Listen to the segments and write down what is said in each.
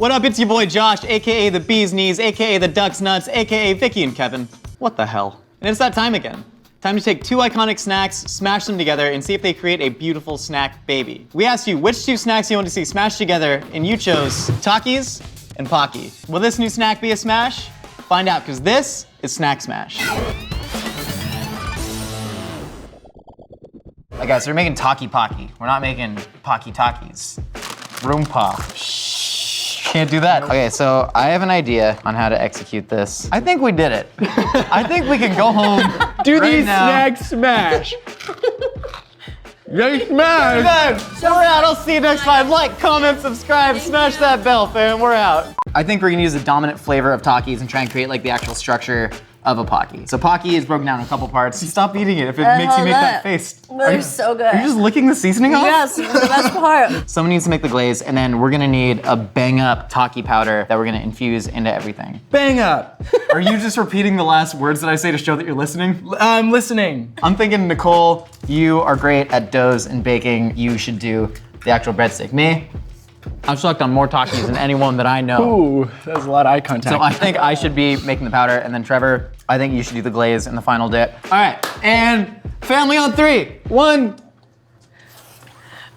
What up, it's your boy Josh, AKA the Bee's Knees, AKA the Duck's Nuts, AKA Vicky and Kevin. What the hell? And it's that time again. Time to take two iconic snacks, smash them together, and see if they create a beautiful snack baby. We asked you which two snacks you want to see smashed together, and you chose Takis and Pocky. Will this new snack be a smash? Find out, because this is Snack Smash. Hey guys, we're making Taki Pocky. We're not making Pocky Takis. Room pop. Shh, can't do that. Okay, so I have an idea on how to execute this. I think we did it. I think we can go home. Do right these now. snacks smash? They smash! So we're out. I'll see you next time. Like, comment, subscribe, smash that bell, fam. We're out. I think we're gonna use the dominant flavor of Takis and try and create like the actual structure of a Pocky. So Pocky is broken down in a couple parts. Stop eating it if it makes you make that face. They're so good. Are you just licking the seasoning off? Yes, the best part. Someone needs to make the glaze, and then we're gonna need a bang up Taki powder that we're gonna infuse into everything. Bang up! Are you just repeating the last words that I say to show that you're listening? I'm listening. I'm thinking, Nicole, you are great at doughs and baking. You should do the actual breadstick. Me, I've sucked on more Takis than anyone that I know. Ooh, that was a lot of eye contact. So I think I should be making the powder, and then Trevor, I think you should do the glaze and the final dip. All right, and family on 3. 1.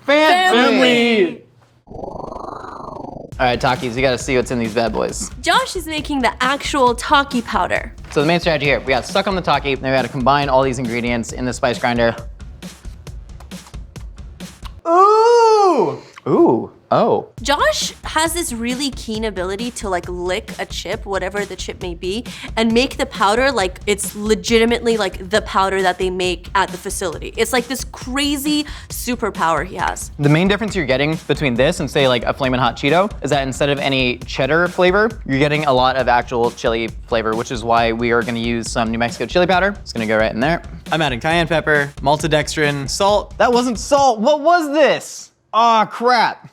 Family! All right, Takis, you gotta see what's in these bad boys. Josh is making the actual Taki powder. So the main strategy here, we got stuck on the Taki, then we gotta combine all these ingredients in the spice grinder. Ooh! Ooh, oh. Josh has this really keen ability to like lick a chip, whatever the chip may be, and make the powder like it's legitimately like the powder that they make at the facility. It's like this crazy superpower he has. The main difference you're getting between this and say like a Flamin' Hot Cheeto is that instead of any cheddar flavor, you're getting a lot of actual chili flavor, which is why we are gonna use some New Mexico chili powder. It's gonna go right in there. I'm adding cayenne pepper, maltodextrin, salt. That wasn't salt, what was this? Oh crap.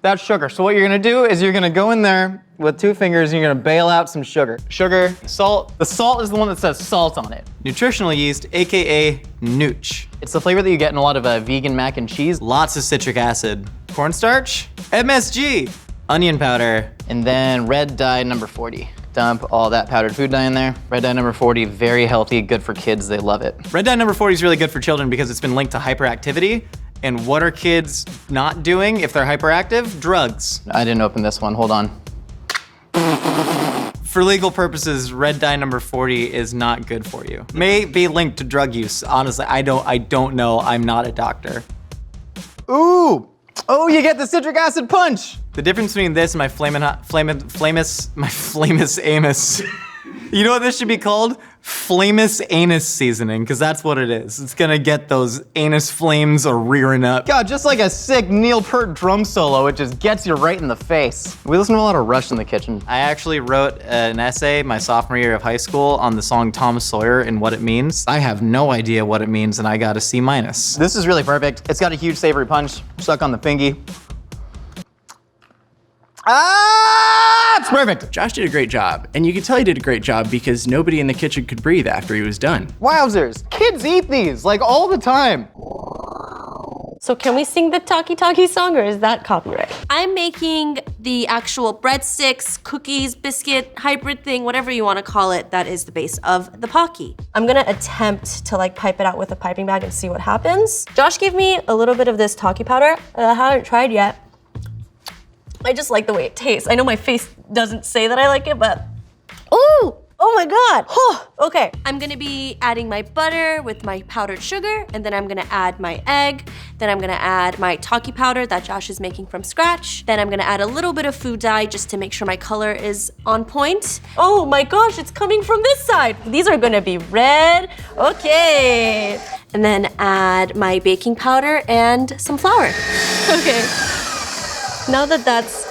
That's sugar. So what you're gonna do is you're gonna go in there with 2 fingers and you're gonna bail out some sugar. Sugar, salt. The salt is the one that says salt on it. Nutritional yeast, AKA Nooch. It's the flavor that you get in a lot of vegan mac and cheese. Lots of citric acid. Cornstarch, MSG, onion powder, and then red dye number 40. Dump all that powdered food dye in there. Red dye number 40, very healthy, good for kids, they love it. Red dye number 40 is really good for children because it's been linked to hyperactivity. And what are kids not doing if they're hyperactive? Drugs. I didn't open this one, hold on. For legal purposes, red dye number 40 is not good for you. May be linked to drug use. Honestly, I don't know, I'm not a doctor. Ooh, oh, you get the citric acid punch. The difference between this and my Flamus Amos. You know what this should be called? Flamus anus seasoning, because that's what it is. It's gonna get those anus flames a rearing up. God, just like a sick Neil Peart drum solo, it just gets you right in the face. We listen to a lot of Rush in the kitchen. I actually wrote an essay my sophomore year of high school on the song Tom Sawyer and what it means. I have no idea what it means and I got a C-. This is really perfect. It's got a huge savory punch, stuck on the fingy. Ah, it's perfect. Josh did a great job, and you can tell he did a great job because nobody in the kitchen could breathe after he was done. Wowzers, kids eat these like all the time. So can we sing the Taki Taki song or is that copyright? I'm making the actual breadsticks, cookies, biscuit, hybrid thing, whatever you want to call it, that is the base of the Pocky. I'm gonna attempt to like pipe it out with a piping bag and see what happens. Josh gave me a little bit of this Taki powder that I haven't tried yet. I just like the way it tastes. I know my face doesn't say that I like it, but ooh, oh my God. Okay, I'm gonna be adding my butter with my powdered sugar, and then I'm gonna add my egg, then I'm gonna add my Taki powder that Josh is making from scratch, then I'm gonna add a little bit of food dye just to make sure my color is on point. Oh my gosh, it's coming from this side. These are gonna be red, okay. And then add my baking powder and some flour. Okay. Now that that's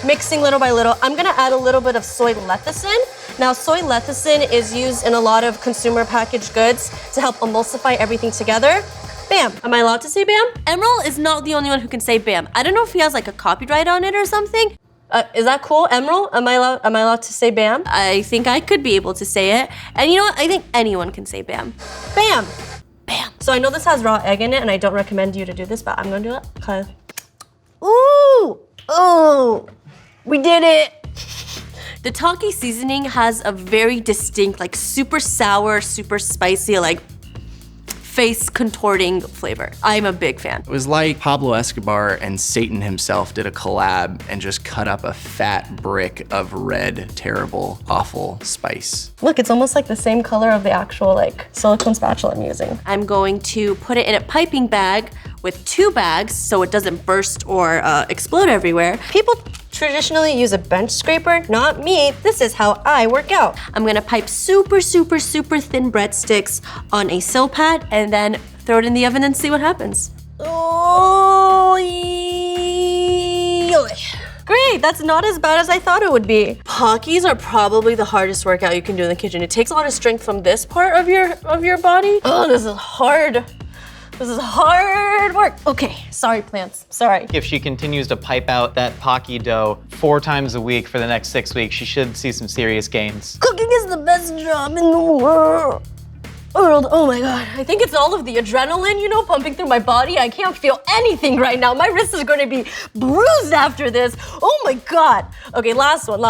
mixing little by little, I'm gonna add a little bit of soy lecithin. Now, soy lecithin is used in a lot of consumer packaged goods to help emulsify everything together. Bam. Am I allowed to say bam? Emerald is not the only one who can say bam. I don't know if he has like a copyright on it or something. Is that cool, Emerald? Am I allowed to say bam? I think I could be able to say it. And you know what? I think anyone can say bam. Bam. Bam. So I know this has raw egg in it, and I don't recommend you to do this, but I'm gonna do it. Okay. Ooh. Ooh. We did it! The Taki seasoning has a very distinct, like super sour, super spicy, like face contorting flavor. I'm a big fan. It was like Pablo Escobar and Satan himself did a collab and just cut up a fat brick of red, terrible, awful spice. Look, it's almost like the same color of the actual like silicone spatula I'm using. I'm going to put it in a piping bag with 2 bags so it doesn't burst or explode everywhere. People traditionally use a bench scraper, not me. This is how I work out. I'm gonna pipe super, super, super thin breadsticks on a sill pad and then throw it in the oven and see what happens. Oh, great, that's not as bad as I thought it would be. Pockies are probably the hardest workout you can do in the kitchen. It takes a lot of strength from this part of your body. Oh, this is hard. This is hard work. Okay, sorry plants, sorry. If she continues to pipe out that Pocky dough 4 times a week for the next 6 weeks, she should see some serious gains. Cooking is the best job in the world. Oh my God, I think it's all of the adrenaline, you know, pumping through my body. I can't feel anything right now. My wrist is gonna be bruised after this. Oh my God. Okay, last one.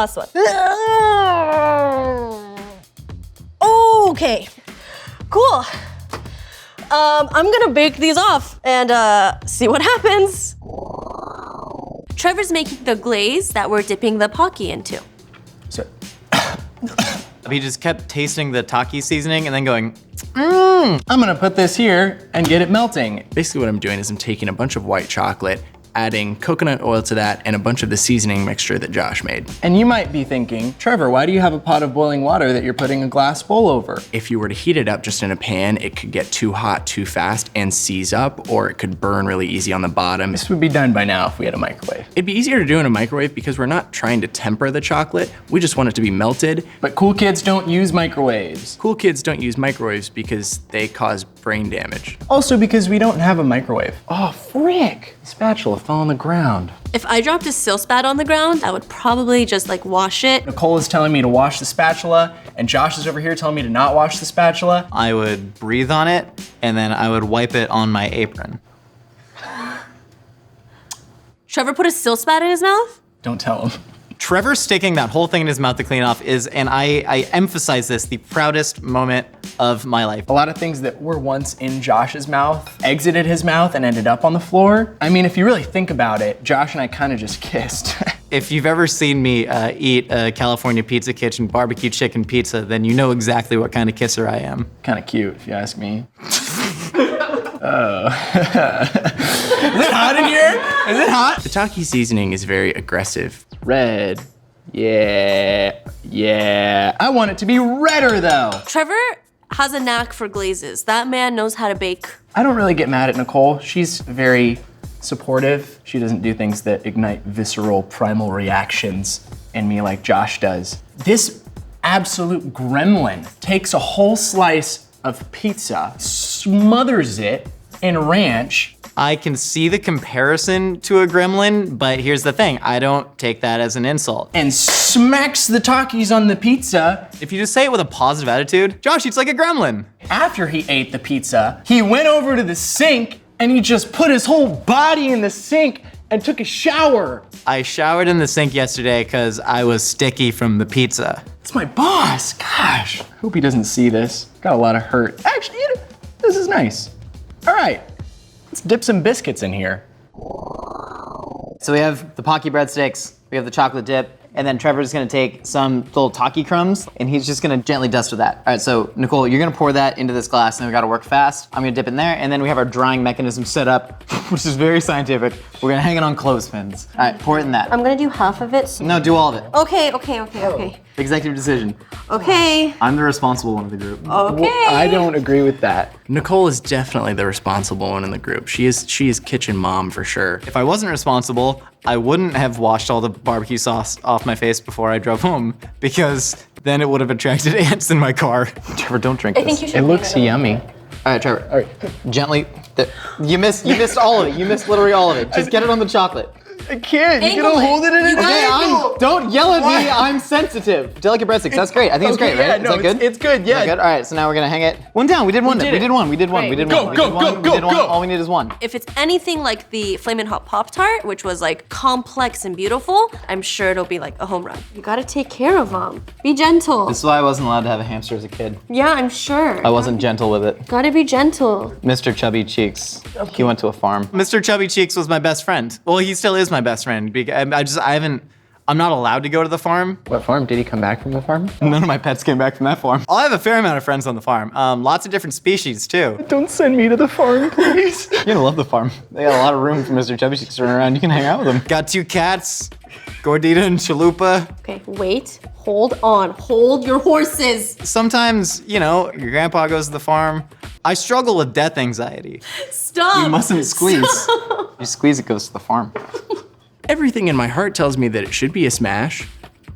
Okay, cool. I'm gonna bake these off and see what happens. Trevor's making the glaze that we're dipping the Pocky into. So, He just kept tasting the Taki seasoning and then going, I'm gonna put this here and get it melting. Basically what I'm doing is I'm taking a bunch of white chocolate, adding coconut oil to that and a bunch of the seasoning mixture that Josh made. And you might be thinking, Trevor, why do you have a pot of boiling water that you're putting a glass bowl over? If you were to heat it up just in a pan, it could get too hot too fast and seize up, or it could burn really easy on the bottom. This would be done by now if we had a microwave. It'd be easier to do in a microwave because we're not trying to temper the chocolate, we just want it to be melted. But cool kids don't use microwaves. Cool kids don't use microwaves because they cause brain damage. Also because we don't have a microwave. Oh, frick! The spatula fell on the ground. If I dropped a sill spat on the ground, I would probably just like wash it. Nicole is telling me to wash the spatula, and Josh is over here telling me to not wash the spatula. I would breathe on it and then I would wipe it on my apron. Trevor put a sill spat in his mouth? Don't tell him. Trevor sticking that whole thing in his mouth to clean off is, and I emphasize this, the proudest moment of my life. A lot of things that were once in Josh's mouth exited his mouth and ended up on the floor. I mean, if you really think about it, Josh and I kind of just kissed. If you've ever seen me eat a California Pizza Kitchen barbecue chicken pizza, then you know exactly what kind of kisser I am. Kind of cute, if you ask me. Oh. Is it hot in here? Is it hot? The Taki seasoning is very aggressive. Red. Yeah. I want it to be redder though. Trevor has a knack for glazes. That man knows how to bake. I don't really get mad at Nicole. She's very supportive. She doesn't do things that ignite visceral primal reactions in me like Josh does. This absolute gremlin takes a whole slice of pizza, smothers it in ranch. I can see the comparison to a gremlin, but here's the thing, I don't take that as an insult. And smacks the Takis on the pizza. If you just say it with a positive attitude, Josh eats like a gremlin. After he ate the pizza, he went over to the sink and he just put his whole body in the sink and took a shower. I showered in the sink yesterday because I was sticky from the pizza. It's my boss, gosh. Hope he doesn't see this. Got a lot of hurt. Actually, you know, this is nice. All right, let's dip some biscuits in here. So we have the Pocky breadsticks, we have the chocolate dip, and then Trevor's gonna take some little Taki crumbs and he's just gonna gently dust with that. All right, so Nicole, you're gonna pour that into this glass and we gotta work fast. I'm gonna dip in there and then we have our drying mechanism set up, which is very scientific. We're gonna hang it on clothespins. All right, pour it in that. I'm gonna do half of it. No, do all of it. Okay. Executive decision. Okay. I'm the responsible one of the group. Okay. Well, I don't agree with that. Nicole is definitely the responsible one in the group. She is kitchen mom for sure. If I wasn't responsible, I wouldn't have washed all the barbecue sauce off my face before I drove home because then it would have attracted ants in my car. Trevor, don't drink this. I think you should. It looks yummy. All right, Trevor. All right, gently. You missed all of it. You missed literally all of it. Just get it on the chocolate. I can't. You gotta hold it in an angle. Don't yell at me, I'm sensitive. Delicate breadsticks, that's great. I think it's great, right? Yeah, Is no, that good? It's good, yeah. Is that good? All right, so now we're gonna hang it. One down, we did one. did We it. did one. Great. Go. All we need is one. If it's anything like the Flamin' Hot Pop-Tart, which was like complex and beautiful, I'm sure it'll be like a home run. You gotta take care of them. Be gentle. This is why I wasn't allowed to have a hamster as a kid. Yeah, I'm sure. I wasn't gentle with it. Gotta be gentle. Mr. Chubby Cheeks. He went to a farm. Mr. Chubby Cheeks was my best friend. Well, he still is my best friend. I'm not allowed to go to the farm. What farm? Did he come back from the farm? None of my pets came back from that farm. I have a fair amount of friends on the farm. Lots of different species too. Don't send me to the farm, please. You're gonna love the farm. They got a lot of room for Mr. Chubby Cheeks to run around. You can hang out with them. Got 2 cats, Gordita and Chalupa. Okay, wait, hold on, hold your horses. Sometimes, your grandpa goes to the farm. I struggle with death anxiety. Stop. You mustn't squeeze. You squeeze, it goes to the farm. Everything in my heart tells me that it should be a smash,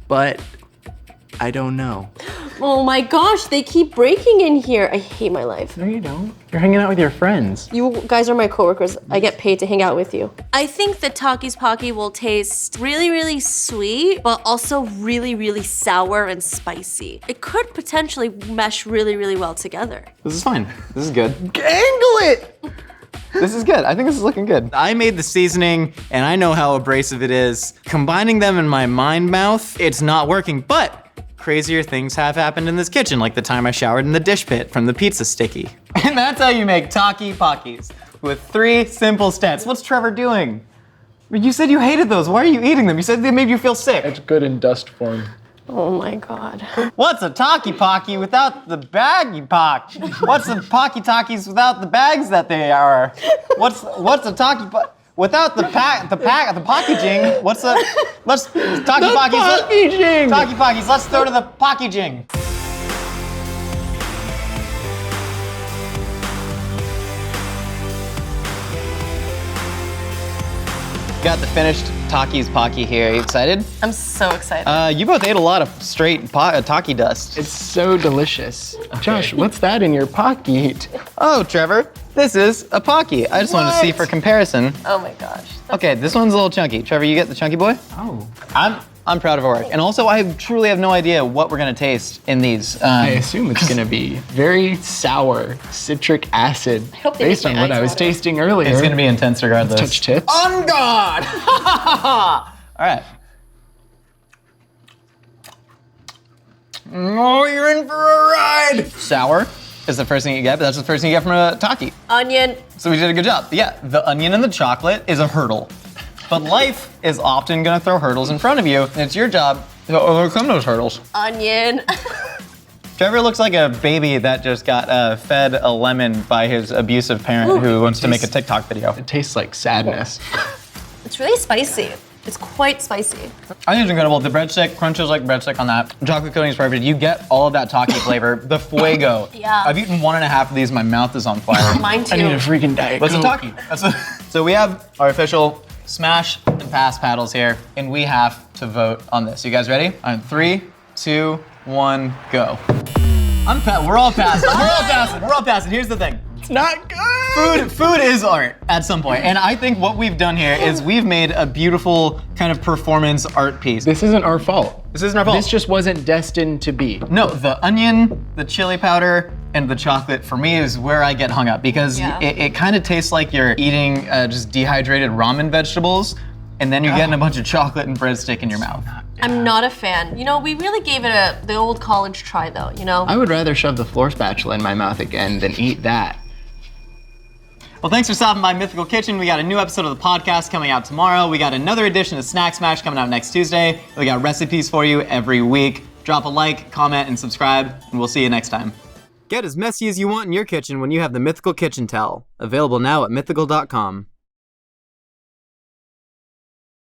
but I don't know. Oh my gosh, they keep breaking in here. I hate my life. No, you don't. You're hanging out with your friends. You guys are my coworkers. I get paid to hang out with you. I think the Takis Pocky will taste really, really sweet, but also really, really sour and spicy. It could potentially mesh really, really well together. This is fine. This is good. Angle it! This is good. I think this is looking good. I made the seasoning, and I know how abrasive it is. Combining them in my mind mouth, it's not working, but crazier things have happened in this kitchen, like the time I showered in the dish pit from the pizza sticky. And that's how you make Takis Pockies, with 3 simple steps. What's Trevor doing? You said you hated those. Why are you eating them? You said they made you feel sick. It's good in dust form. Oh my God. What's a Takis Pocky without the baggy pock? What's a Pocky Takis without the bags that they are? What's a Taki without the packaging? Let's Takis Pockies. Packaging! Takis Pockies. Let's throw to the packaging. Got the finished Takis Pocky here. Are you excited? I'm so excited. You both ate a lot of straight Taki dust. It's so delicious. Josh, what's that in your pocket? Oh, Trevor, this is a Pocky. I just wanted to see for comparison. Oh my gosh. Okay, this one's a little chunky. Trevor, you get the chunky boy? Oh. I'm proud of our work. And also, I truly have no idea what we're gonna taste in these. I assume it's gonna be very sour citric acid hope they based make on my what eyes I was water. tasting earlier. It's gonna be intense regardless. Touch tips. On guard! All right. Oh, you're in for a ride! Sour is the first thing you get, but that's the first thing you get from a Taki. Onion. So we did a good job. Yeah, the onion and the chocolate is a hurdle. But life is often gonna throw hurdles in front of you, and it's your job to overcome those hurdles. Onion. Trevor looks like a baby that just got fed a lemon by his abusive parent who wants to make a TikTok video. It tastes like sadness. It's really spicy. It's quite spicy. I think it's incredible. The breadstick crunches like breadstick on that. Chocolate coating is perfect. You get all of that Taki flavor. The fuego. Yeah. I've eaten 1.5 of these. My mouth is on fire. Mine too. I need a freaking Diet What's a Coke. Taki? So we have our official smash and pass paddles here, and we have to vote on this. You guys ready? On 3, 2, 1, go. We're all passing. We're all passing. Here's the thing. It's not good. Food is art at some point. And I think what we've done here is we've made a beautiful kind of performance art piece. This isn't our fault. This isn't our fault. This just wasn't destined to be. No, the onion, the chili powder, and the chocolate for me is where I get hung up because it kind of tastes like you're eating just dehydrated ramen vegetables, and then you're getting a bunch of chocolate and breadstick in your mouth. I'm not a fan. You know, we really gave it the old college try though, you know? I would rather shove the floor spatula in my mouth again than eat that. Well, thanks for stopping by Mythical Kitchen. We got a new episode of the podcast coming out tomorrow. We got another edition of Snack Smash coming out next Tuesday. We got recipes for you every week. Drop a like, comment, and subscribe, and we'll see you next time. Get as messy as you want in your kitchen when you have the Mythical Kitchen Towel. Available now at mythical.com.